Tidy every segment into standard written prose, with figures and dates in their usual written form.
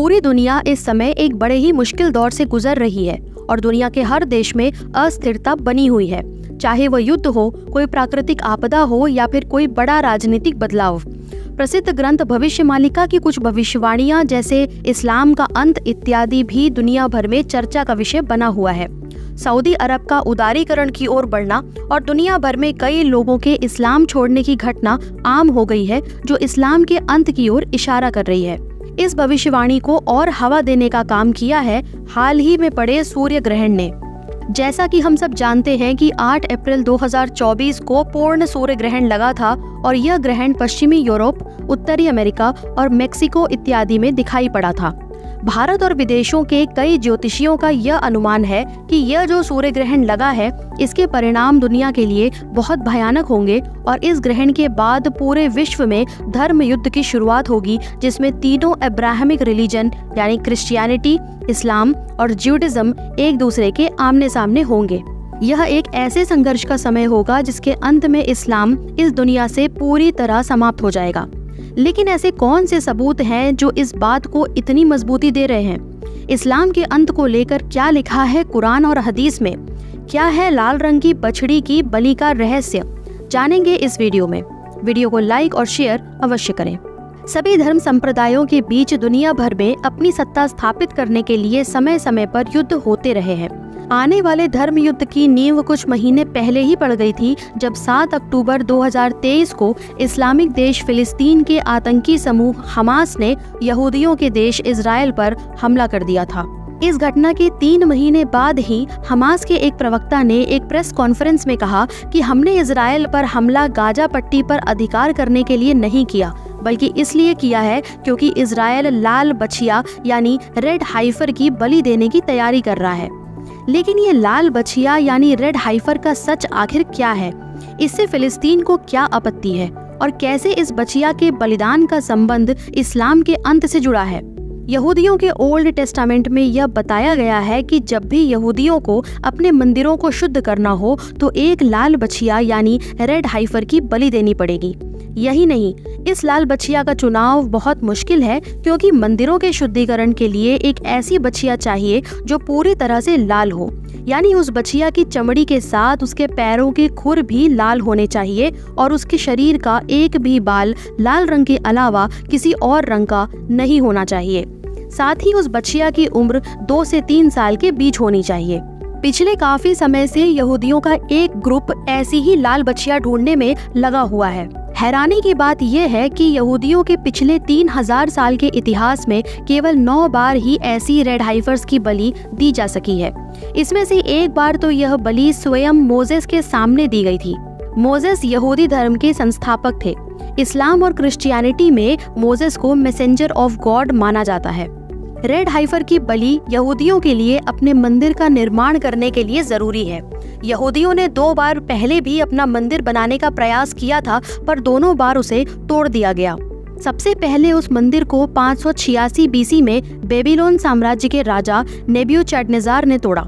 पूरी दुनिया इस समय एक बड़े ही मुश्किल दौर से गुजर रही है और दुनिया के हर देश में अस्थिरता बनी हुई है, चाहे वह युद्ध हो, कोई प्राकृतिक आपदा हो या फिर कोई बड़ा राजनीतिक बदलाव। प्रसिद्ध ग्रंथ भविष्यमालिका की कुछ भविष्यवाणियां जैसे इस्लाम का अंत इत्यादि भी दुनिया भर में चर्चा का विषय बना हुआ है। सऊदी अरब का उदारीकरण की ओर बढ़ना और दुनिया भर में कई लोगों के इस्लाम छोड़ने की घटना आम हो गई है, जो इस्लाम के अंत की ओर इशारा कर रही है। इस भविष्यवाणी को और हवा देने का काम किया है हाल ही में पड़े सूर्य ग्रहण ने। जैसा कि हम सब जानते हैं कि 8 अप्रैल 2024 को पूर्ण सूर्य ग्रहण लगा था और यह ग्रहण पश्चिमी यूरोप, उत्तरी अमेरिका और मेक्सिको इत्यादि में दिखाई पड़ा था। भारत और विदेशों के कई ज्योतिषियों का यह अनुमान है कि यह जो सूर्य ग्रहण लगा है, इसके परिणाम दुनिया के लिए बहुत भयानक होंगे और इस ग्रहण के बाद पूरे विश्व में धर्म युद्ध की शुरुआत होगी, जिसमें तीनों अब्राहमिक रिलीजन यानी क्रिश्चियनिटी, इस्लाम और ज्यूडिज्म एक दूसरे के आमने सामने होंगे। यह एक ऐसे संघर्ष का समय होगा जिसके अंत में इस्लाम इस दुनिया से पूरी तरह समाप्त हो जाएगा। लेकिन ऐसे कौन से सबूत हैं जो इस बात को इतनी मजबूती दे रहे हैं? इस्लाम के अंत को लेकर क्या लिखा है कुरान और हदीस में? क्या है लाल रंग की बछड़ी की बलि का रहस्य? जानेंगे इस वीडियो में। वीडियो को लाइक और शेयर अवश्य करें। सभी धर्म संप्रदायों के बीच दुनिया भर में अपनी सत्ता स्थापित करने के लिए समय समय पर युद्ध होते रहे हैं। आने वाले धर्म युद्ध की नींव कुछ महीने पहले ही पड़ गई थी, जब 7 अक्टूबर 2023 को इस्लामिक देश फिलिस्तीन के आतंकी समूह हमास ने यहूदियों के देश इजराइल पर हमला कर दिया था। इस घटना के 3 महीने बाद ही हमास के एक प्रवक्ता ने एक प्रेस कॉन्फ्रेंस में कहा कि हमने इजराइल पर हमला गाजा पट्टी पर अधिकार करने के लिए नहीं किया, बल्कि इसलिए किया है क्योंकि इजराइल लाल बछिया यानी रेड हाइफर की बलि देने की तैयारी कर रहा है। लेकिन ये लाल बछिया यानी रेड हाइफर का सच आखिर क्या है? इससे फिलिस्तीन को क्या आपत्ति है और कैसे इस बछिया के बलिदान का संबंध इस्लाम के अंत से जुड़ा है? यहूदियों के ओल्ड टेस्टामेंट में यह बताया गया है कि जब भी यहूदियों को अपने मंदिरों को शुद्ध करना हो तो एक लाल बछिया यानी रेड हाइफर की बलि देनी पड़ेगी। यही नहीं, इस लाल बछिया का चुनाव बहुत मुश्किल है क्योंकि मंदिरों के शुद्धिकरण के लिए एक ऐसी बछिया चाहिए जो पूरी तरह से लाल हो, यानी उस बछिया की चमड़ी के साथ उसके पैरों के खुर भी लाल होने चाहिए और उसके शरीर का एक भी बाल लाल रंग के अलावा किसी और रंग का नहीं होना चाहिए। साथ ही उस बछिया की उम्र 2 से 3 साल के बीच होनी चाहिए। पिछले काफी समय से यहूदियों का एक ग्रुप ऐसी ही लाल बछिया ढूंढने में लगा हुआ है। हैरानी की बात यह है कि यहूदियों के पिछले 3000 साल के इतिहास में केवल 9 बार ही ऐसी रेड हाइफर्स की बलि दी जा सकी है। इसमें से एक बार तो यह बलि स्वयं मोजेस के सामने दी गई थी। मोजेस यहूदी धर्म के संस्थापक थे। इस्लाम और क्रिश्चियनिटी में मोजेस को मैसेंजर ऑफ गॉड माना जाता है। रेड हाइफर की बलि यहूदियों के लिए अपने मंदिर का निर्माण करने के लिए जरूरी है। यहूदियों ने 2 बार पहले भी अपना मंदिर बनाने का प्रयास किया था, पर दोनों बार उसे तोड़ दिया गया। सबसे पहले उस मंदिर को 586 BC में बेबीलोन साम्राज्य के राजा नेबूचडनेस्जार ने तोड़ा।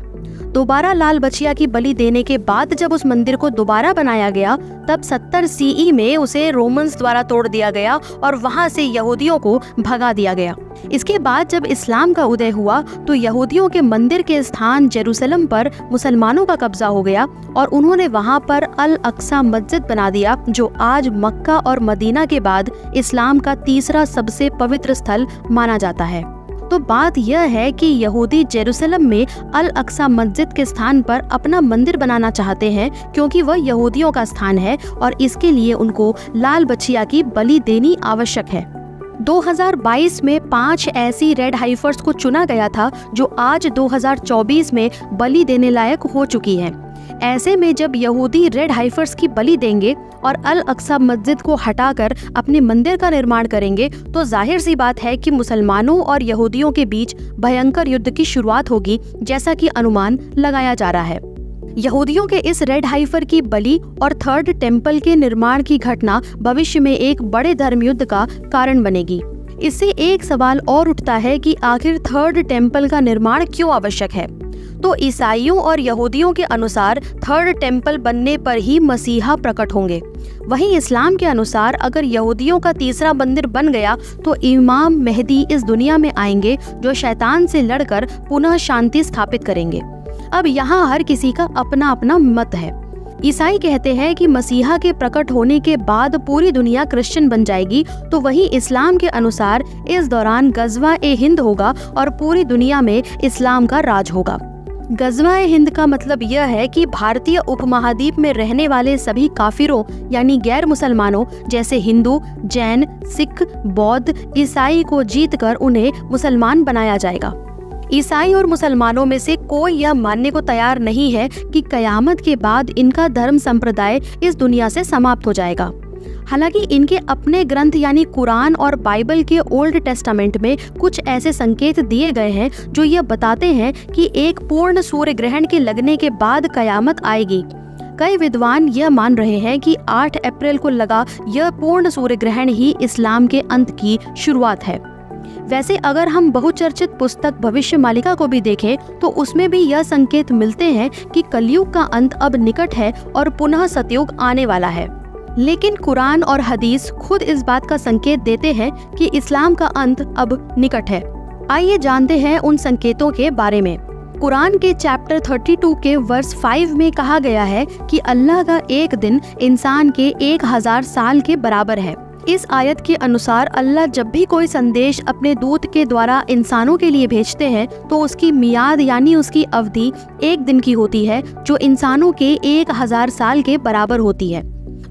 दोबारा लाल बछिया की बलि देने के बाद जब उस मंदिर को दोबारा बनाया गया, तब 70 CE में उसे रोमन्स द्वारा तोड़ दिया गया और वहां से यहूदियों को भगा दिया गया। इसके बाद जब इस्लाम का उदय हुआ तो यहूदियों के मंदिर के स्थान जेरूसलम पर मुसलमानों का कब्जा हो गया और उन्होंने वहां पर अल अक्सा मस्जिद बना दिया, जो आज मक्का और मदीना के बाद इस्लाम का तीसरा सबसे पवित्र स्थल माना जाता है। तो बात यह है कि यहूदी जेरूसलम में अल अक्सा मस्जिद के स्थान पर अपना मंदिर बनाना चाहते हैं क्योंकि वह यहूदियों का स्थान है और इसके लिए उनको लाल बछिया की बलि देनी आवश्यक है। 2022 में 5 ऐसी रेड हाइफर्स को चुना गया था जो आज 2024 में बलि देने लायक हो चुकी हैं। ऐसे में जब यहूदी रेड हाइफर्स की बलि देंगे और अल अक्सा मस्जिद को हटाकर अपने मंदिर का निर्माण करेंगे तो जाहिर सी बात है कि मुसलमानों और यहूदियों के बीच भयंकर युद्ध की शुरुआत होगी, जैसा कि अनुमान लगाया जा रहा है। यहूदियों के इस रेड हाइफर की बलि और थर्ड टेम्पल के निर्माण की घटना भविष्य में एक बड़े धर्म युद्ध का कारण बनेगी। इससे एक सवाल और उठता है कि आखिर थर्ड टेम्पल का निर्माण क्यों आवश्यक है? तो ईसाइयों और यहूदियों के अनुसार थर्ड टेम्पल बनने पर ही मसीहा प्रकट होंगे। वहीं इस्लाम के अनुसार अगर यहूदियों का तीसरा मंदिर बन गया तो इमाम मेहदी इस दुनिया में आएंगे जो शैतान से लड़कर पुनः शांति स्थापित करेंगे। अब यहाँ हर किसी का अपना अपना मत है। ईसाई कहते हैं कि मसीहा के प्रकट होने के बाद पूरी दुनिया क्रिश्चियन बन जाएगी, तो वहीं इस्लाम के अनुसार इस दौरान गज़वा ए हिंद होगा और पूरी दुनिया में इस्लाम का राज होगा। गज़वा ए हिंद का मतलब यह है कि भारतीय उपमहाद्वीप में रहने वाले सभी काफिरों यानी गैर मुसलमानों जैसे हिंदू, जैन, सिख, बौद्ध, ईसाई को जीतकर उन्हें मुसलमान बनाया जाएगा। ईसाई और मुसलमानों में से कोई यह मानने को तैयार नहीं है कि कयामत के बाद इनका धर्म संप्रदाय इस दुनिया से समाप्त हो जाएगा। हालांकि इनके अपने ग्रंथ यानी कुरान और बाइबल के ओल्ड टेस्टामेंट में कुछ ऐसे संकेत दिए गए हैं जो यह बताते हैं कि एक पूर्ण सूर्य ग्रहण के लगने के बाद कयामत आएगी। कई विद्वान यह मान रहे हैं कि 8 अप्रैल को लगा यह पूर्ण सूर्य ग्रहण ही इस्लाम के अंत की शुरुआत है। वैसे अगर हम बहुचर्चित पुस्तक भविष्यमालिका को भी देखें तो उसमें भी यह संकेत मिलते हैं कि कलयुग का अंत अब निकट है और पुनः सतयुग आने वाला है। लेकिन कुरान और हदीस खुद इस बात का संकेत देते हैं कि इस्लाम का अंत अब निकट है। आइए जानते हैं उन संकेतों के बारे में। कुरान के चैप्टर 32 के वर्स 5 में कहा गया है कि अल्लाह का एक दिन इंसान के 1000 साल के बराबर है। इस आयत के अनुसार अल्लाह जब भी कोई संदेश अपने दूत के द्वारा इंसानों के लिए भेजते हैं तो उसकी मियाद यानी उसकी अवधि 1 दिन की होती है जो इंसानों के 1000 साल के बराबर होती है।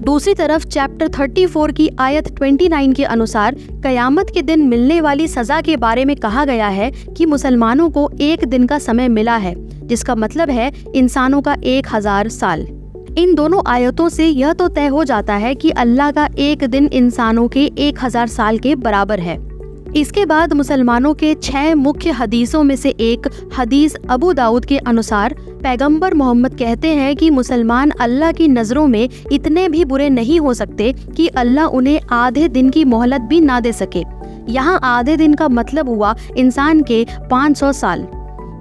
दूसरी तरफ चैप्टर 34 की आयत 29 के अनुसार कयामत के दिन मिलने वाली सजा के बारे में कहा गया है कि मुसलमानों को 1 दिन का समय मिला है, जिसका मतलब है इंसानों का 1000 साल। इन दोनों आयतों से यह तो तय हो जाता है कि अल्लाह का एक दिन इंसानों के 1000 साल के बराबर है। इसके बाद मुसलमानों के 6 मुख्य हदीसों में से एक हदीस अबू दाऊद के अनुसार पैगंबर मोहम्मद कहते हैं कि मुसलमान अल्लाह की नज़रों में इतने भी बुरे नहीं हो सकते कि अल्लाह उन्हें आधे दिन की मोहलत भी ना दे सके। यहाँ आधे दिन का मतलब हुआ इंसान के 500 साल।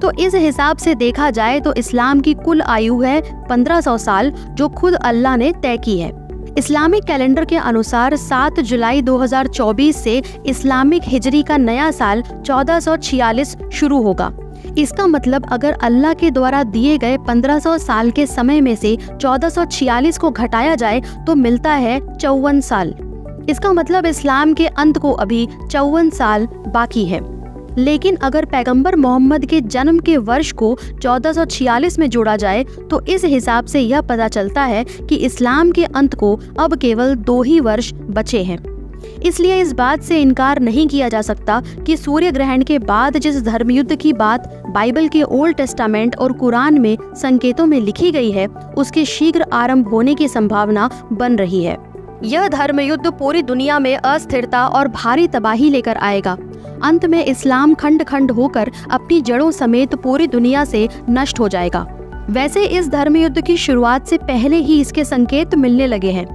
तो इस हिसाब से देखा जाए तो इस्लाम की कुल आयु है 1500 साल जो खुद अल्लाह ने तय की है। इस्लामिक कैलेंडर के अनुसार 7 जुलाई 2024 से इस्लामिक हिजरी का नया साल 1446 शुरू होगा। इसका मतलब अगर अल्लाह के द्वारा दिए गए 1500 साल के समय में से 1446 को घटाया जाए तो मिलता है 54 साल। इसका मतलब इस्लाम के अंत को अभी 54 साल बाकी है। लेकिन अगर पैगंबर मोहम्मद के जन्म के वर्ष को 1446 में जोड़ा जाए तो इस हिसाब से यह पता चलता है कि इस्लाम के अंत को अब केवल 2 ही वर्ष बचे हैं। इसलिए इस बात से इनकार नहीं किया जा सकता कि सूर्य ग्रहण के बाद जिस धर्मयुद्ध की बात बाइबल के ओल्ड टेस्टामेंट और कुरान में संकेतों में लिखी गई है उसके शीघ्र आरंभ होने की संभावना बन रही है। यह धर्मयुद्ध पूरी दुनिया में अस्थिरता और भारी तबाही लेकर आएगा। अंत में इस्लाम खंड खंड होकर अपनी जड़ों समेत पूरी दुनिया से नष्ट हो जाएगा। वैसे इस धर्मयुद्ध की शुरुआत से पहले ही इसके संकेत मिलने लगे हैं।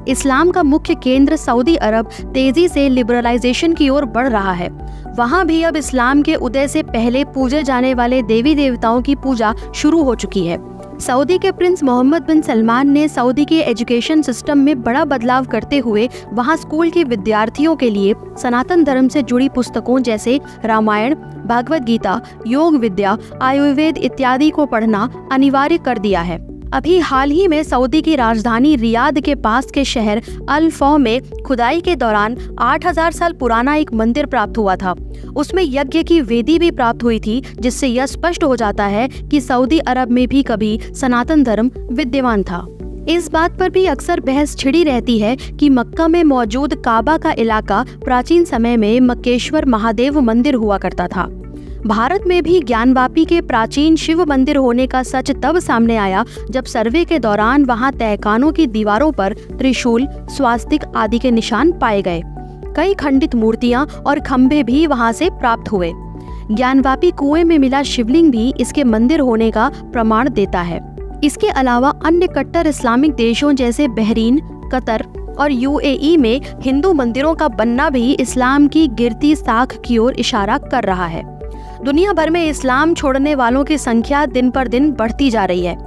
इस्लाम का मुख्य केंद्र सऊदी अरब तेजी से लिबरलाइजेशन की ओर बढ़ रहा है। वहाँ भी अब इस्लाम के उदय से पहले पूजे जाने वाले देवी देवताओं की पूजा शुरू हो चुकी है। सऊदी के प्रिंस मोहम्मद बिन सलमान ने सऊदी के एजुकेशन सिस्टम में बड़ा बदलाव करते हुए वहां स्कूल के विद्यार्थियों के लिए सनातन धर्म से जुड़ी पुस्तकों जैसे रामायण, भगवद गीता, योग विद्या, आयुर्वेद इत्यादि को पढ़ना अनिवार्य कर दिया है। अभी हाल ही में सऊदी की राजधानी रियाद के पास के शहर अल फौ में खुदाई के दौरान 8000 साल पुराना एक मंदिर प्राप्त हुआ था। उसमें यज्ञ की वेदी भी प्राप्त हुई थी, जिससे यह स्पष्ट हो जाता है कि सऊदी अरब में भी कभी सनातन धर्म विद्यमान था। इस बात पर भी अक्सर बहस छिड़ी रहती है कि मक्का में मौजूद काबा का इलाका प्राचीन समय में मक्केश्वर महादेव मंदिर हुआ करता था। भारत में भी ज्ञानवापी के प्राचीन शिव मंदिर होने का सच तब सामने आया जब सर्वे के दौरान वहां तहखानों की दीवारों पर त्रिशूल, स्वास्तिक आदि के निशान पाए गए। कई खंडित मूर्तियां और खंभे भी वहां से प्राप्त हुए। ज्ञानवापी कुएं में मिला शिवलिंग भी इसके मंदिर होने का प्रमाण देता है। इसके अलावा अन्य कट्टर इस्लामिक देशों जैसे बहरीन, कतर और UAE में हिंदू मंदिरों का बनना भी इस्लाम की गिरती साख की ओर इशारा कर रहा है। दुनिया भर में इस्लाम छोड़ने वालों की संख्या दिन पर दिन बढ़ती जा रही है।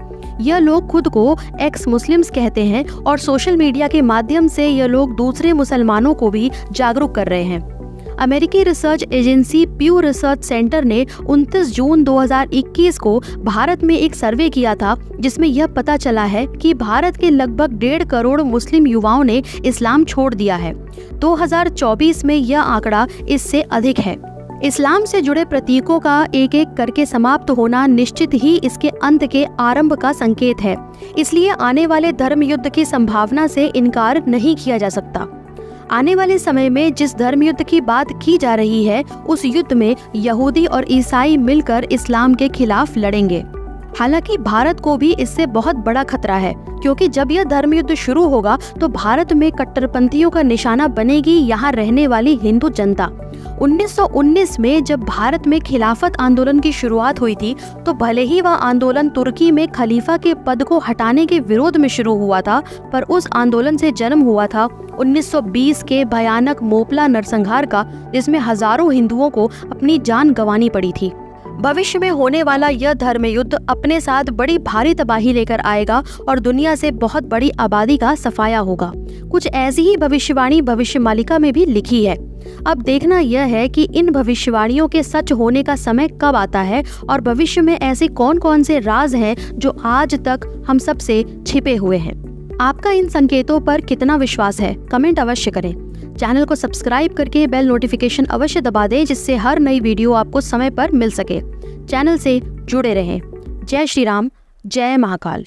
यह लोग खुद को एक्स मुस्लिम्स कहते हैं और सोशल मीडिया के माध्यम से यह लोग दूसरे मुसलमानों को भी जागरूक कर रहे हैं। अमेरिकी रिसर्च एजेंसी प्यू रिसर्च सेंटर ने 29 जून 2021 को भारत में एक सर्वे किया था, जिसमें यह पता चला है कि भारत के लगभग 1.5 करोड़ मुस्लिम युवाओं ने इस्लाम छोड़ दिया है। 2024 में यह आंकड़ा इससे अधिक है। इस्लाम से जुड़े प्रतीकों का एक एक करके समाप्त होना निश्चित ही इसके अंत के आरंभ का संकेत है। इसलिए आने वाले धर्म युद्ध की संभावना से इनकार नहीं किया जा सकता। आने वाले समय में जिस धर्म युद्ध की बात की जा रही है, उस युद्ध में यहूदी और ईसाई मिलकर इस्लाम के खिलाफ लड़ेंगे। हालांकि भारत को भी इससे बहुत बड़ा खतरा है, क्योंकि जब यह धर्म युद्ध शुरू होगा तो भारत में कट्टरपंथियों का निशाना बनेगी यहाँ रहने वाली हिंदू जनता। 1919 में जब भारत में खिलाफत आंदोलन की शुरुआत हुई थी, तो भले ही वह आंदोलन तुर्की में खलीफा के पद को हटाने के विरोध में शुरू हुआ था, पर उस आंदोलन से जन्म हुआ था 1920 के भयानक मोपला नरसंहार का, जिसमें हजारों हिंदुओं को अपनी जान गंवानी पड़ी थी। भविष्य में होने वाला यह धर्म युद्ध अपने साथ बड़ी भारी तबाही लेकर आएगा और दुनिया से बहुत बड़ी आबादी का सफाया होगा। कुछ ऐसी ही भविष्यवाणी भविष्यमालिका में भी लिखी है। अब देखना यह है कि इन भविष्यवाणियों के सच होने का समय कब आता है और भविष्य में ऐसे कौन कौन से राज हैं जो आज तक हम सब से छिपे हुए हैं। आपका इन संकेतों पर कितना विश्वास है, कमेंट अवश्य करें। चैनल को सब्सक्राइब करके बेल नोटिफिकेशन अवश्य दबा दें, जिससे हर नई वीडियो आपको समय पर मिल सके। चैनल से जुड़े रहें। जय श्री राम, जय महाकाल।